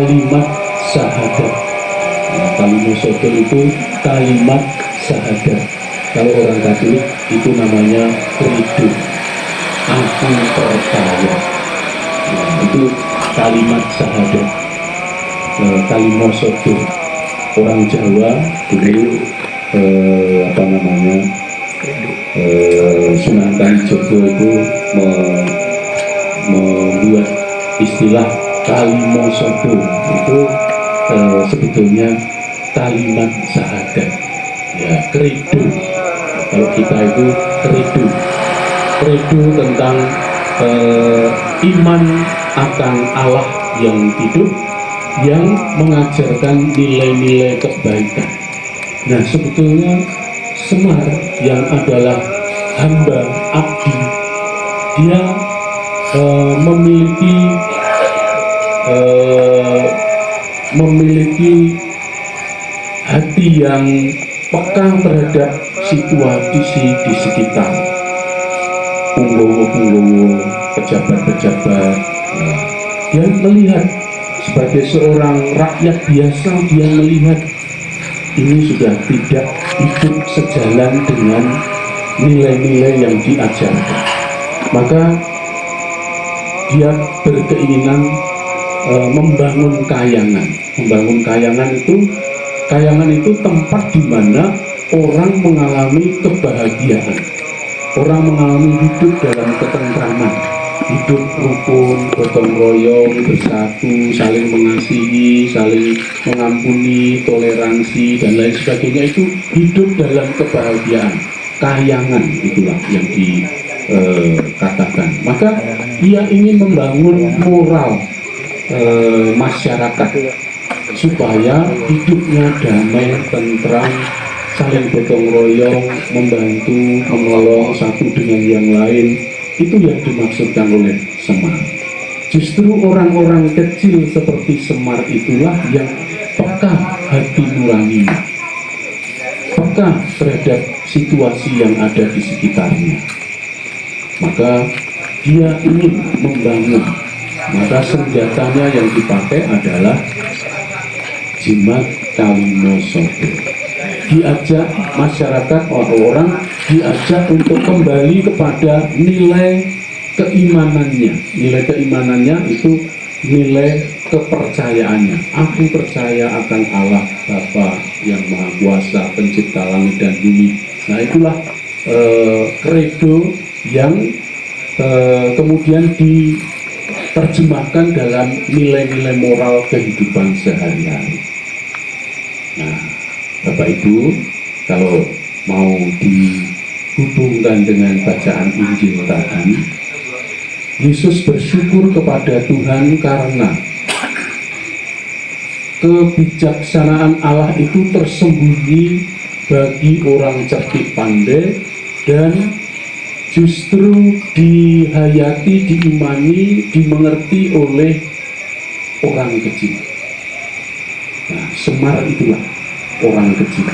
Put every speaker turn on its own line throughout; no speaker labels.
kalimat syahadat. Nah, kalimat syahadat itu kalimat syahadat. Kalau orang Katolik itu namanya credo, aku percaya. Nah, itu kalimat syahadat, kalimat syahadat. Orang Jawa dulu Sunan Kalijogo itu membuat istilah kalimosodo, itu sebetulnya kalimat syahadat, ya, credo. Kalau kita itu credo tentang iman akan Allah yang hidup, yang mengajarkan nilai-nilai kebaikan. Nah, sebetulnya Semar yang adalah hamba abdi, dia memiliki hati yang peka terhadap situasi di sekitar, punggawa-punggawa, pejabat-pejabat. Dia melihat sebagai seorang rakyat biasa, dia melihat ini sudah tidak hidup sejalan dengan nilai-nilai yang diajarkan. Maka dia berkeinginan membangun kayangan. Membangun kayangan itu tempat di mana orang mengalami kebahagiaan, orang mengalami hidup dalam ketentraman, hidup rukun, gotong royong, bersatu, saling mengasihi, saling mengampuni, toleransi, dan lain sebagainya. Itu hidup dalam kebahagiaan. Kayangan itulah yang dikatakan. Maka ia ingin membangun moral masyarakat supaya hidupnya damai, tentram, saling gotong royong, membantu, menolong satu dengan yang lain. Itu yang dimaksudkan oleh Semar. Justru orang-orang kecil seperti Semar itulah yang peka hati nuraninya, peka terhadap situasi yang ada di sekitarnya. Maka dia ingin membangun. Maka senjatanya yang dipakai adalah jimat kalimosodo. Diajak masyarakat, orang-orang diajak untuk kembali kepada nilai keimanannya. Nilai keimanannya itu nilai kepercayaannya. Aku percaya akan Allah Bapa yang Maha Kuasa, pencipta langit dan bumi. Nah, itulah credo yang kemudian diterjemahkan dalam nilai-nilai moral kehidupan sehari-hari. Nah, Bapak Ibu, kalau mau dihubungkan dengan bacaan Injil tadi, Yesus bersyukur kepada Tuhan karena kebijaksanaan Allah itu tersembunyi bagi orang cerdik pandai dan justru dihayati, diimani, dimengerti oleh orang kecil. Nah, Semar itulah orang kecil.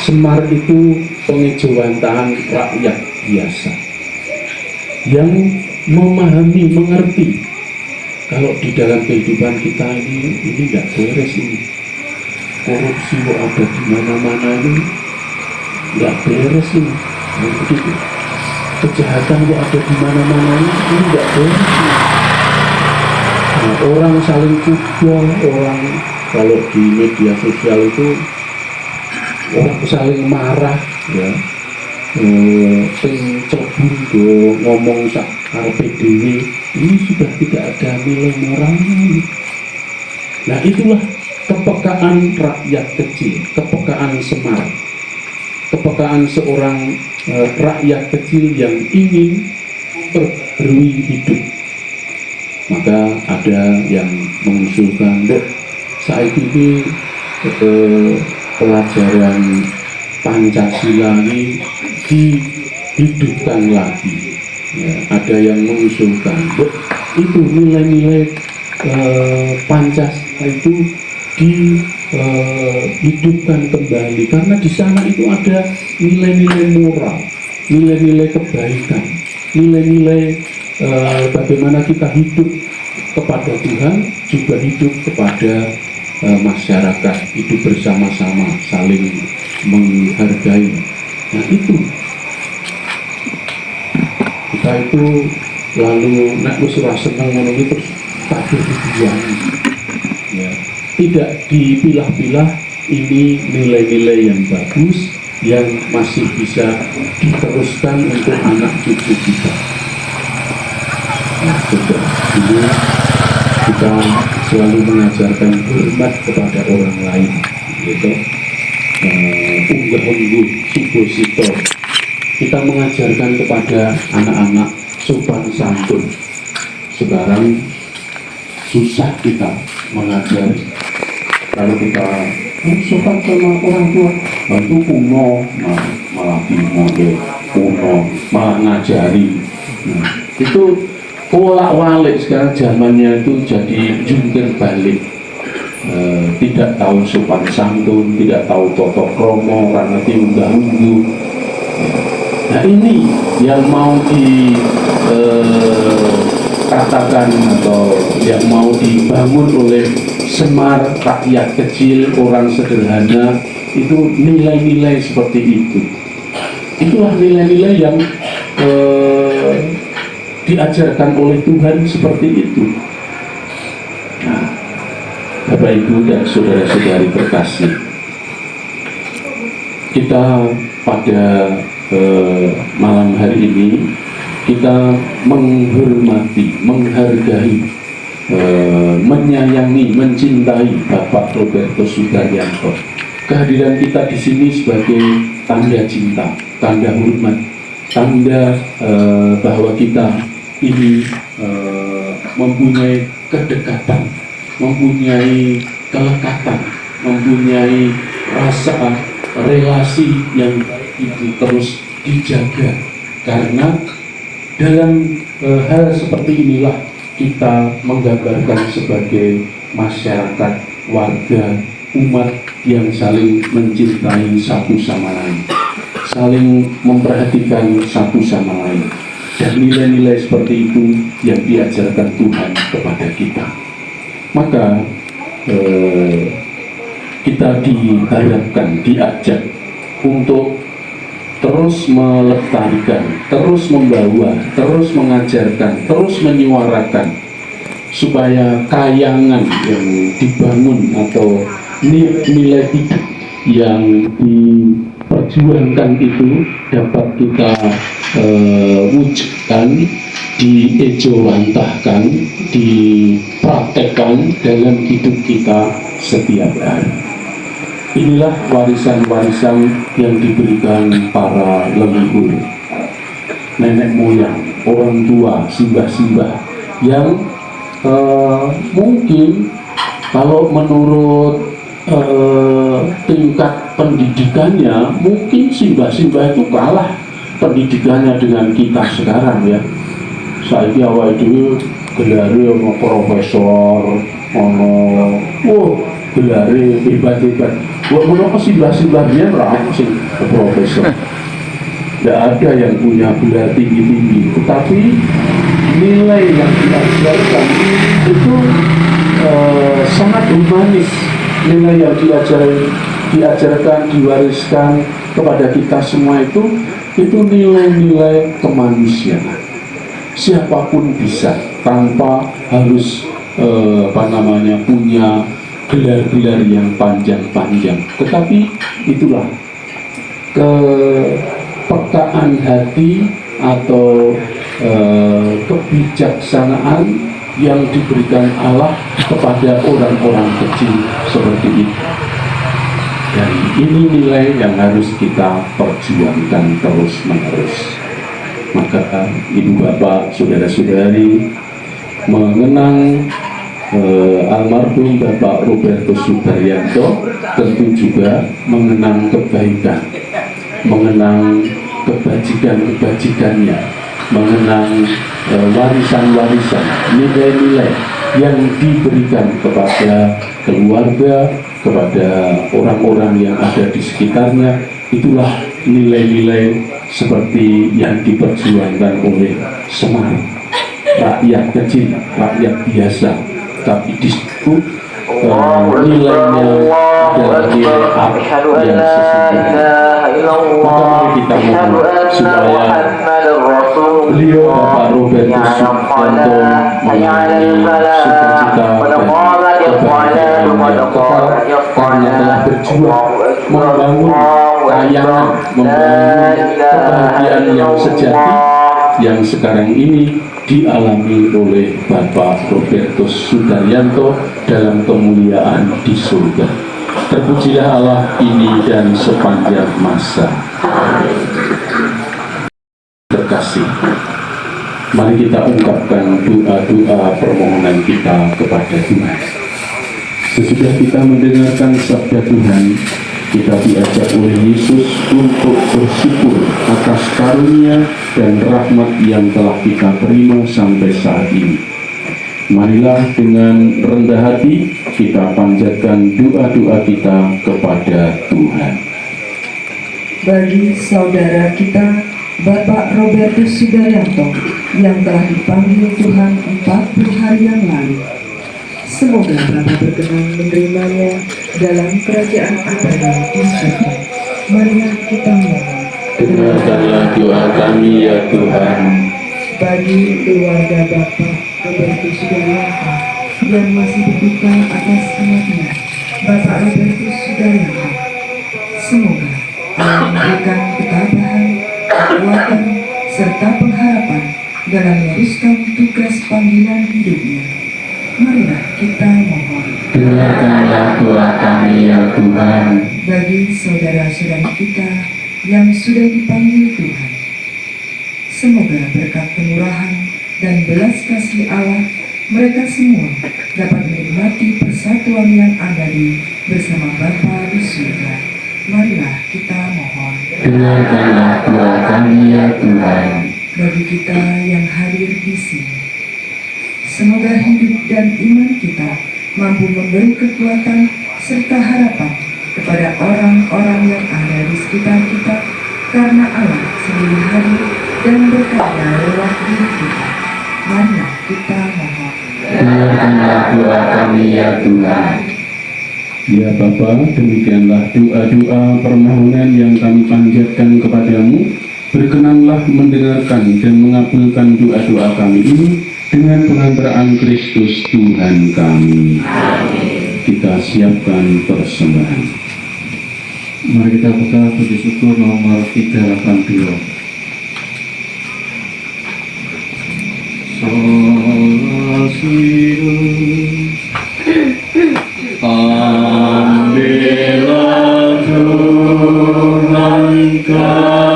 Semar itu pengejauhantahan rakyat biasa yang memahami, mengerti kalau di dalam kehidupan kita ini nggak beres ini. Korupsi kok ada di mana-mana ini, nggak beres ini. Nah, begitu. Kejahatan kok ada di mana-mana ini nggak beres ini. Nah, orang saling curiga, orang kalau di media sosial itu orang saling marah, ya, celebur do ngomong sak karepe dhewe, ini sudah tidak ada nilai moralnya. Nah, itulah kepekaan rakyat kecil, kepekaan Semar, kepekaan seorang rakyat kecil yang ingin berui hidup. Maka ada yang mengusulkan, saat ini pelajaran Pancasila ini dihidupkan lagi. Ya, ada yang mengusulkan, itu nilai-nilai Pancasila itu dihidupkan kembali, karena di sana itu ada nilai-nilai moral, nilai-nilai kebaikan, nilai-nilai bagaimana kita hidup kepada Tuhan, juga hidup kepada masyarakat, hidup bersama-sama, saling menghargai. Nah itu kita itu lalu nak wis ora seneng ngono iki terus kabeh dibuangi. Ya, tidak dipilah-pilah, ini nilai-nilai yang bagus yang masih bisa diteruskan untuk anak cucu kita. Nah, sudah ini kita selalu mengajarkan hormat kepada orang lain, gitu. Unggah-ungguh, subosito. Kita mengajarkan kepada anak-anak sopan santun. Sekarang susah kita mengajari. Kalau kita sopan sama orang tua, bantu kuno, malah dimode kuno, malah ngajari. Nah, itu bolak-balik sekarang zamannya itu jadi jungkir balik. Tidak tahu sopan santun, tidak tahu toto kromo, karena unggah-ungguh. Nah ini yang mau dikatakan atau yang mau dibangun oleh Semar, rakyat kecil, orang sederhana, itu nilai-nilai seperti itu. Itulah nilai-nilai yang diajarkan oleh Tuhan seperti itu. Nah, Bapak Ibu dan saudara-saudari terkasih, kita pada malam hari ini kita menghormati, menghargai, menyayangi, mencintai Bapak Roberto Sudaryanto. Kehadiran kita di sini sebagai tanda cinta, tanda hormat, tanda bahwa kita ini mempunyai kedekatan, mempunyai kelekatan, mempunyai rasa relasi yang itu terus dijaga, karena dalam hal seperti inilah kita menggambarkan sebagai masyarakat, warga, umat yang saling mencintai satu sama lain, saling memperhatikan satu sama lain, dan nilai-nilai seperti itu yang diajarkan Tuhan kepada kita. Maka kita diharapkan, diajak untuk terus melestarikan, terus membawa, terus mengajarkan, terus menyuarakan, supaya kayangan yang dibangun atau nilai hidup yang diperjuangkan itu dapat kita wujudkan, diejawantahkan, dipraktekkan dalam hidup kita setiap hari. Inilah warisan-warisan yang diberikan para leluhur, nenek moyang, orang tua, simbah-simbah yang mungkin kalau menurut tingkat pendidikannya mungkin simbah-simbah itu kalah pendidikannya dengan kita sekarang ya. Saiki awake dhewe gelare ono profesor, ono gelare hebat-hebat. Buat menapa simbah-simbah biyen ora ono sing profesor. Tidak ada yang punya gelar tinggi-tinggi, tetapi nilai yang diajarkan itu sangat humanis. Nilai yang diajarkan, diwariskan kepada kita semua itu nilai-nilai kemanusiaan. Siapapun bisa, tanpa harus punya gelar-gelar yang panjang-panjang. Tetapi itulah kepekaan hati atau kebijaksanaan yang diberikan Allah kepada orang-orang kecil seperti itu. Dan ini nilai yang harus kita perjuangkan terus-menerus. Maka Ibu Bapak, Saudara-saudari, mengenang almarhum Bapak Roberto Sudaryanto tentu juga mengenang kebaikan, mengenang kebajikan-kebajikannya, mengenang warisan-warisan, nilai-nilai yang diberikan kepada keluarga, kepada orang-orang yang ada di sekitarnya. Itulah nilai-nilai seperti yang diperjuangkan oleh Semar. rakyat kecil, rakyat biasa, tapi di situ nilainya adalah nilai yang sesungguhnya. Maka mari kita mohon supaya beliau Bapak Robertus Subianto mengalami sukacita dan kebahagiaan yang kekal karena telah berjuang membangun tayangan, membangun kebahagiaan yang sejati yang sekarang ini dialami oleh Bapak Robertus Sudaryanto dalam kemuliaan di surga. Terpujilah Allah ini dan sepanjang masa. Terkasih, mari kita ungkapkan doa-doa permohonan kita kepada Tuhan. Sesudah kita mendengarkan sabda Tuhan, kita diajak oleh Yesus untuk bersyukur atas karunia dan rahmat yang telah kita terima sampai saat ini. Marilah dengan rendah hati kita panjatkan doa-doa kita kepada Tuhan.
Bagi saudara kita Bapak Robertus Sudaryanto yang telah dipanggil Tuhan 40 hari yang lalu, semoga Bapak berkenan menerimanya dalam kerajaan Allah di surga. Marilah kita mohon.
Dengarkanlah doa kami ya Tuhan.
Bagi keluarga Bapak Robertus Sudaryanto yang masih berduka atas kematian Bapak Robertus Sudaryanto, semoga Allah memberikan ketabahan, kekuatan, serta pengharapan dalam meneruskan tugas panggilan hidupnya. Marilah kita mohon.
Dengarkanlah doa kami ya Tuhan.
Bagi saudara-saudara kita yang sudah dipanggil Tuhan, semoga berkat kemurahan dan belas kasih Allah mereka semua dapat menikmati persatuan yang abadi bersama Bapa di surga. Marilah kita mohon.
Dengarkanlah doa kami ya Tuhan.
Bagi kita yang hadir di sini, semoga hidup dan iman kita mampu memberi kekuatan serta harapan kepada orang-orang yang ada di sekitar kita, karena Allah sendiri hadir dan berkarya lewat diri kita. Marilah kita mohon.
Dengarkanlah doa kami ya Tuhan. Ya Bapa, demikianlah doa-doa permohonan yang kami panjatkan kepadamu. Berkenanlah mendengarkan dan mengabulkan doa-doa kami ini dengan pengantaraan Kristus Tuhan kami. Kita siapkan persembahan.
Mari kita buka puji syukur nomor 382. Sola Sirus, ambillah Tuhan kami.